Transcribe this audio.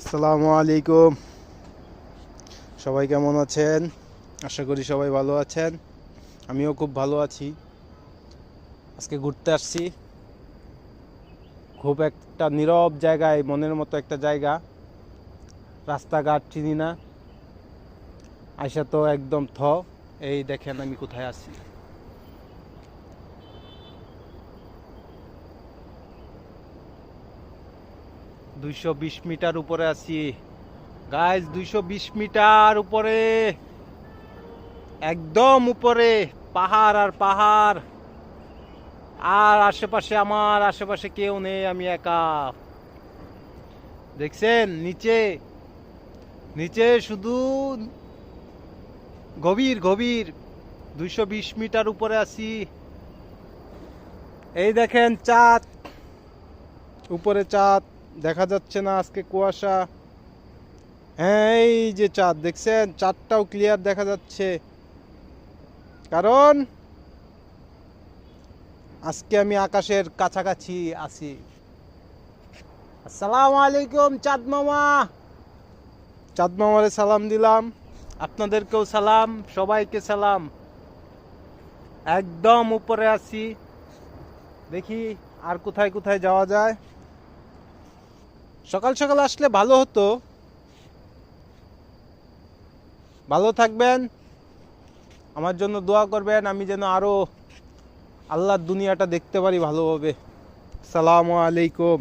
আসসালামু আলাইকুম। সবাই কেমন আছেন? আশা করি সবাই ভালো আছেন। আমিও খুব ভালো আছি। আজকে ঘুরতে আসছি খুব একটা নীরব জায়গায়, মনের মতো একটা জায়গা। রাস্তাঘাট চিনি না, আইসা তো একদম এই দেখেন আমি কোথায় আছি। 220 মিটার উপরে আছি গাইজ, 220 মিটার উপরে, একদম উপরে পাহাড় আর পাহাড়। আর আশেপাশে, আমার আশেপাশে কেউ নেই, আমি একা। দেখছেন নিচে, নিচে শুধু গভীর গভীর। 220 মিটার উপরে আছি। এই দেখেন চাঁদ, উপরে চাঁদ দেখা যাচ্ছে না, আজকে কুয়াশা। হ্যাঁ, এই যে চাঁদ দেখছেন, চাঁদটাও ক্লিয়ার দেখা যাচ্ছে, কারণ আজকে আমি আকাশের কাছাকাছি আছি। আসসালামু আলাইকুম চাঁদ মামা। চাঁদ মামারে সালাম দিলাম, আপনাদেরকেও সালাম, সবাইকে সালাম। একদম উপরে আছি, দেখি আর কোথায় কোথায় যাওয়া যায়। সকাল সকাল আসলে ভালো হতো। ভালো থাকবেন, আমার জন্য দোয়া করবেন, আমি যেন আরো আল্লাহর দুনিয়াটা দেখতে পারি ভালোভাবে। আসসালামু আলাইকুম।